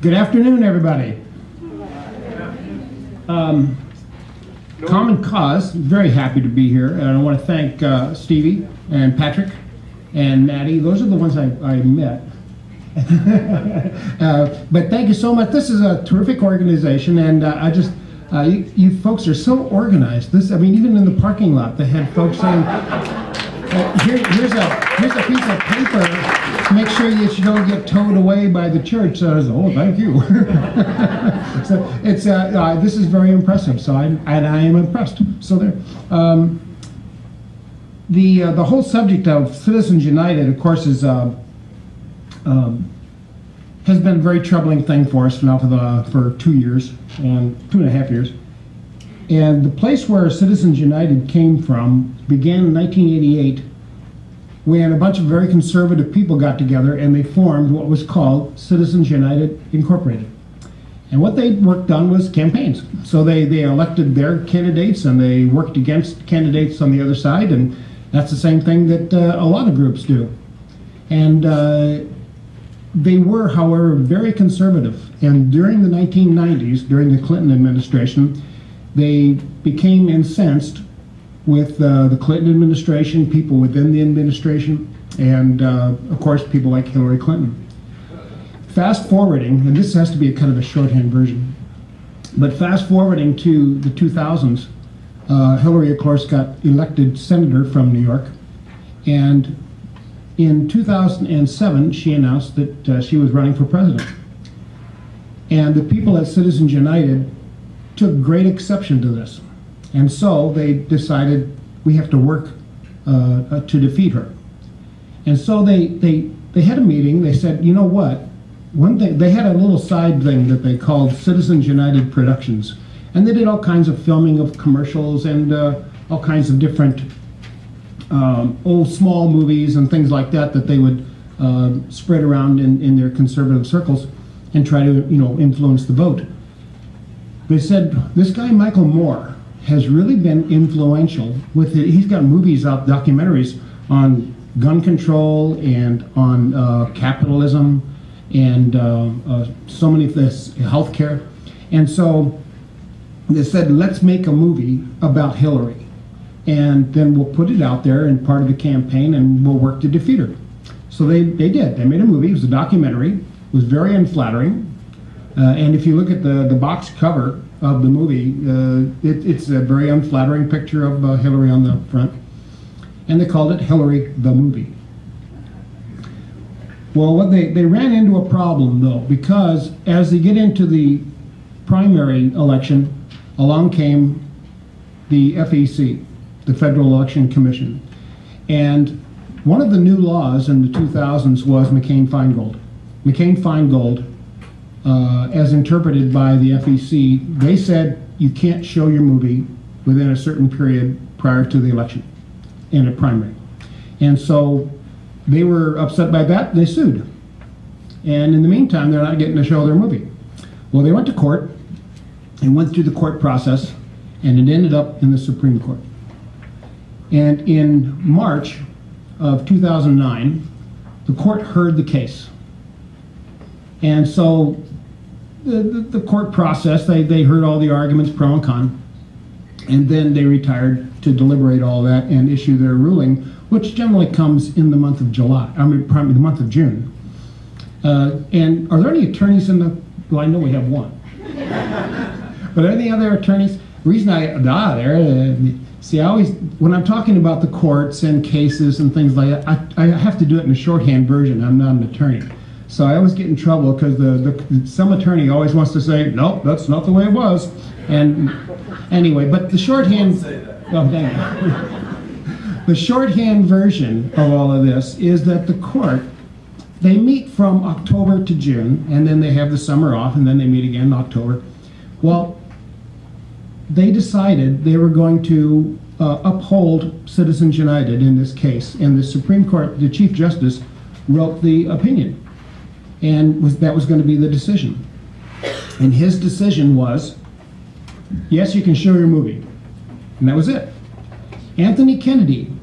Good afternoon, everybody. Common Cause, very happy to be here, and I want to thank Stevie and Patrick and Maddie. Those are the ones I met. But thank you so much. This is a terrific organization, and you folks are so organized. I mean, even in the parking lot, they had folks saying, here's a piece of paper. Make sure you don't get towed away by the church. So I was, oh, thank you. So it's this is very impressive. So I am impressed. So there, the whole subject of Citizens United, of course, is has been a very troubling thing for us now for 2 years and 2.5 years. And the place where Citizens United came from began in 1988. When a bunch of very conservative people got together and they formed what was called Citizens United Incorporated. And what they worked on was campaigns. So they elected their candidates and they worked against candidates on the other side, and that's the same thing that a lot of groups do. And they were, however, very conservative. And during the 1990s, during the Clinton administration, they became incensed with the Clinton administration, people within the administration, and of course people like Hillary Clinton. Fast forwarding, and this has to be a kind of a shorthand version, but fast forwarding to the 2000s, Hillary of course got elected senator from New York, and in 2007 she announced that she was running for president. And the people at Citizens United took great exception to this. And so they decided we have to work to defeat her. And so they had a meeting. They said, you know what? One thing, they had a little side thing that they called Citizens United Productions. And they did all kinds of filming of commercials and all kinds of different old small movies and things like that they would spread around in their conservative circles and try to, influence the vote. They said, this guy Michael Moore has really been influential with it. He's got movies out, documentaries on gun control and on capitalism and so many this healthcare. And so they said, let's make a movie about Hillary, and then we'll put it out there and part of the campaign, and we'll work to defeat her. So they did. They made a movie. It was a documentary. It was very unflattering. And if you look at the box cover of the movie, it's a very unflattering picture of Hillary on the front. And they called it Hillary the Movie. Well, they ran into a problem, though, because as they get into the primary election, along came the FEC, the Federal Election Commission. And one of the new laws in the 2000s was McCain-Feingold. McCain-Feingold, as interpreted by the FEC, they said you can't show your movie within a certain period prior to the election in a primary. And so they were upset by that. They sued. And in the meantime, they're not getting to show their movie. Well, they went to court and went through the court process, and it ended up in the Supreme Court. And in March of 2009, the court heard the case. And so the court process, they heard all the arguments pro and con, and then they retired to deliberate all that and issue their ruling, which generally comes in the month of July, the month of June. And are there any attorneys in the, well, I know we have one. But are there any other attorneys? The reason see, I always, when I'm talking about the courts and cases and things like that, I have to do it in a shorthand version. I'm not an attorney. So I always get in trouble because some attorney always wants to say, nope, that's not the way it was. And anyway, but the shorthand, oh, dang it. The shorthand version of all of this is that the court, they meet from October to June, and then they have the summer off, and then they meet again in October. Well, they decided they were going to uphold Citizens United in this case, and the Supreme Court, the Chief Justice, wrote the opinion. And that was going to be the decision. And his decision was, yes, you can show your movie. And that was it. Anthony Kennedy,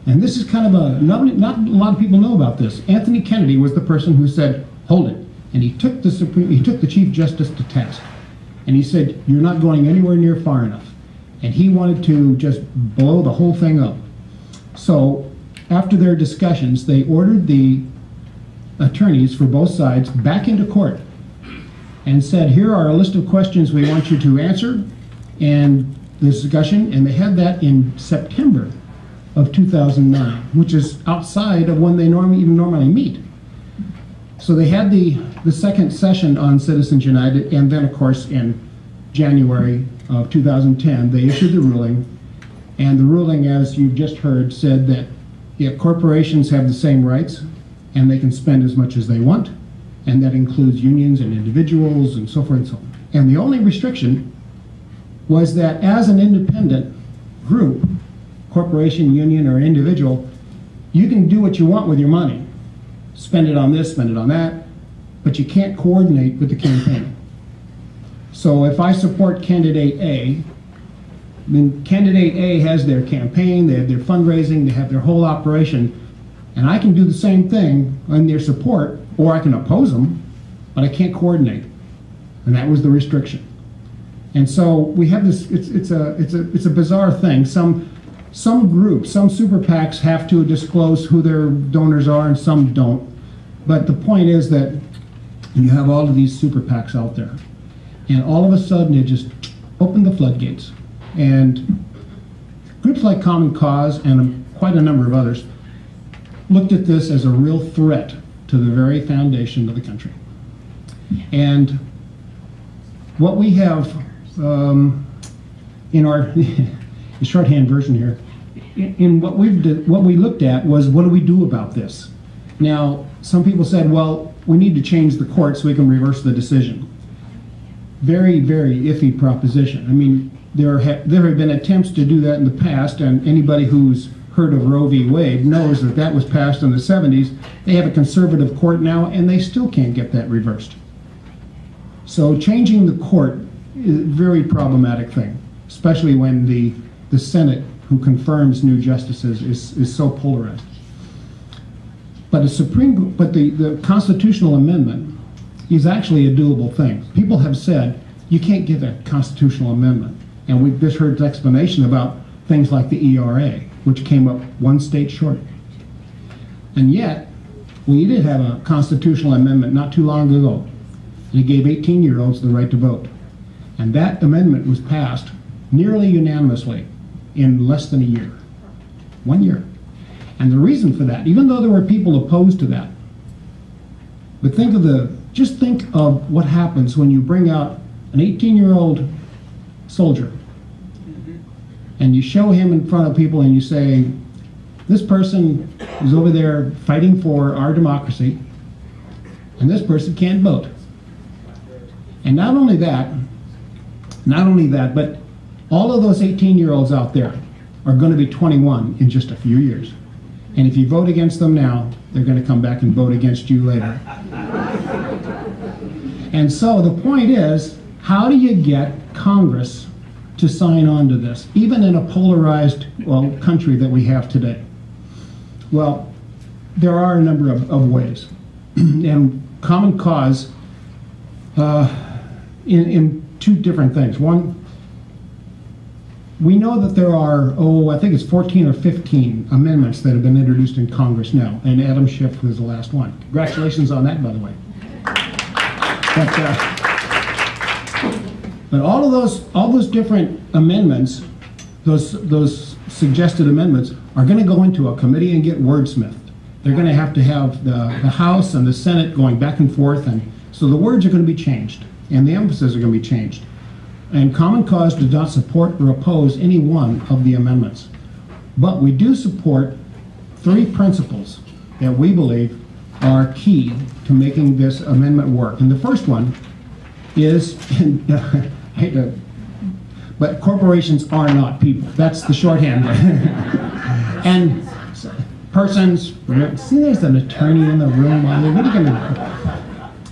and this is kind of not a lot of people know about this. Anthony Kennedy was the person who said, hold it. And he took the Chief Justice to task. And he said, "You're not going anywhere near far enough." And he wanted to just blow the whole thing up. So after their discussions, they ordered the attorneys for both sides back into court and said, "Here are a list of questions we want you to answer," and the discussion, and they had that in September of 2009, which is outside of when they normally meet. So they had the second session on Citizens United, and then of course in January of 2010 they issued the ruling, and the ruling, as you've just heard, said that corporations have the same rights and they can spend as much as they want, and that includes unions and individuals and so forth and so on. And the only restriction was that as an independent group, corporation, union, or individual, you can do what you want with your money. Spend it on this, spend it on that, but you can't coordinate with the campaign. So if I support candidate A, then candidate A has their campaign, they have their fundraising, they have their whole operation, and I can do the same thing in their support, or I can oppose them, but I can't coordinate. And that was the restriction. And so we have this, it's a bizarre thing. Some groups, some super PACs have to disclose who their donors are and some don't. But the point is that you have all of these super PACs out there. And all of a sudden it just opened the floodgates. And groups like Common Cause and quite a number of others looked at this as a real threat to the very foundation of the country. And what we have in our the shorthand version here, in what we looked at was, what do we do about this? Now, some people said, well, we need to change the court so we can reverse the decision. Very, very iffy proposition. I mean, there have been attempts to do that in the past, and anybody who's heard of Roe v. Wade knows that that was passed in the 70s. They have a conservative court now, and they still can't get that reversed. So changing the court is a very problematic thing, especially when the Senate, who confirms new justices, is so polarized. But the constitutional amendment is actually a doable thing. People have said you can't get a constitutional amendment, and we've just heard an explanation about things like the ERA, which came up one state short. And yet, we did have a constitutional amendment not too long ago, and it gave 18-year-olds the right to vote. And that amendment was passed nearly unanimously in less than a year. 1 year. And the reason for that, even though there were people opposed to that, but just think of what happens when you bring out an 18-year-old soldier and you show him in front of people and you say, this person is over there fighting for our democracy, and this person can't vote. And not only that, but all of those 18-year-olds out there are going to be 21 in just a few years. And if you vote against them now, they're going to come back and vote against you later. And so the point is, how do you get Congress to sign on to this, even in a polarized country that we have today? Well, there are a number of ways. And Common Cause, in two different things. One, we know that there are, I think it's 14 or 15 amendments that have been introduced in Congress now, and Adam Schiff was the last one. Congratulations on that, by the way. But all those different amendments, those suggested amendments, are going to go into a committee and get wordsmithed. They're going to have the House and the Senate going back and forth, and so the words are going to be changed, and the emphasis are going to be changed. And Common Cause does not support or oppose any one of the amendments. But we do support 3 principles that we believe are key to making this amendment work. And the first one is, but corporations are not people. That's the shorthand. And persons, see, there's an attorney in the room. What are you going to do?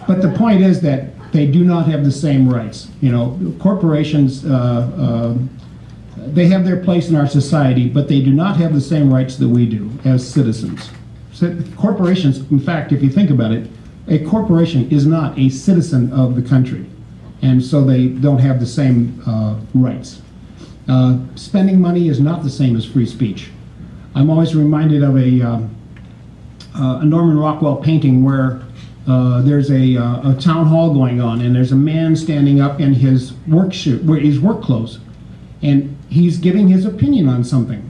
But the point is that they do not have the same rights. Corporations, they have their place in our society, but they do not have the same rights that we do as citizens. So corporations, in fact, if you think about it, A corporation is not a citizen of the country, and so they don't have the same rights. Spending money is not the same as free speech. I'm always reminded of a Norman Rockwell painting where there's a town hall going on, and there's a man standing up in his work clothes, and he's giving his opinion on something.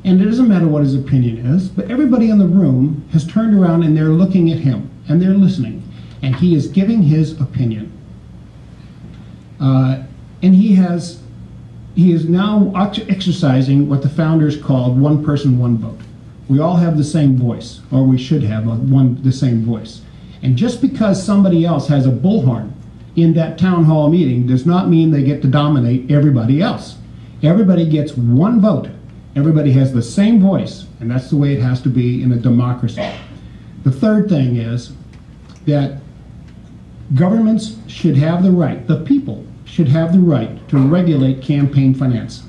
And it doesn't matter what his opinion is, but everybody in the room has turned around and they're looking at him, and they're listening, and he is giving his opinion. And he is now exercising what the founders called one person, one vote. We all have the same voice, or we should have the same voice. And just because somebody else has a bullhorn in that town hall meeting does not mean they get to dominate everybody else. Everybody gets one vote. Everybody has the same voice, and that's the way it has to be in a democracy. The third thing is that governments should have the right, the people should have the right to regulate campaign finance,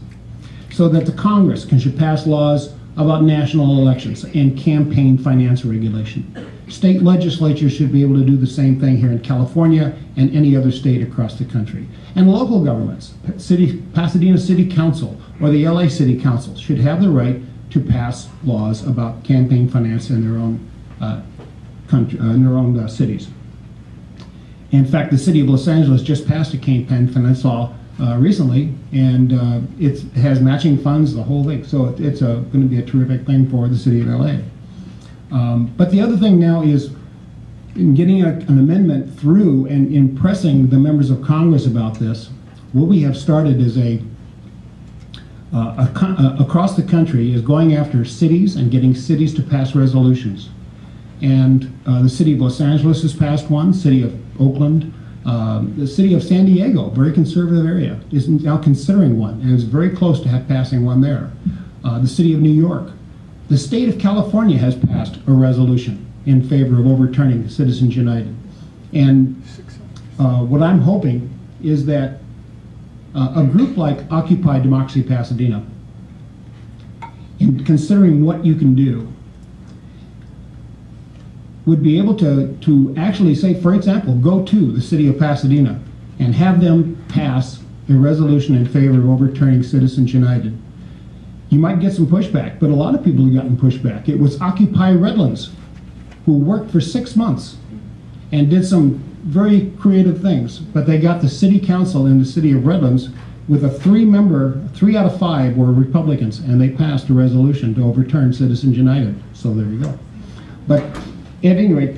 so that the Congress should pass laws about national elections and campaign finance regulation. State legislatures should be able to do the same thing here in California and any other state across the country. And local governments, Pasadena City Council or the LA City Council should have the right to pass laws about campaign finance in their own cities. In fact, the city of Los Angeles just passed a campaign finance law recently, and it has matching funds, the whole thing. So it's going to be a terrific thing for the city of LA. But the other thing now is in getting an amendment through and impressing the members of Congress about this. What we have started is across the country is going after cities and getting cities to pass resolutions. And the city of Los Angeles has passed one, city of Oakland, the city of San Diego, very conservative area, is now considering one and is very close to passing one there. The city of New York. The state of California has passed a resolution in favor of overturning Citizens United. And what I'm hoping is that a group like Occupy Democracy Pasadena, in considering what you can do, would be able to actually say, for example, go to the city of Pasadena and have them pass a resolution in favor of overturning Citizens United. You might get some pushback, but a lot of people have gotten pushback. It was Occupy Redlands who worked for 6 months and did some very creative things, but they got the city council in the city of Redlands with a 3 out of 5 were Republicans, and they passed a resolution to overturn Citizens United. So there you go. But at any rate,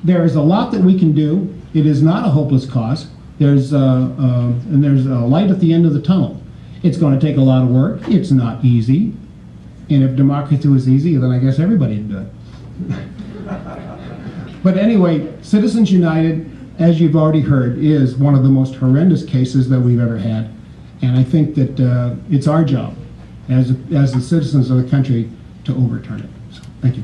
there is a lot that we can do. It is not a hopeless cause. There's a light at the end of the tunnel. It's going to take a lot of work. It's not easy. And if democracy was easy, then I guess everybody would do it. But anyway, Citizens United, as you've already heard, is one of the most horrendous cases that we've ever had. And I think that it's our job as the citizens of the country to overturn it. So, thank you.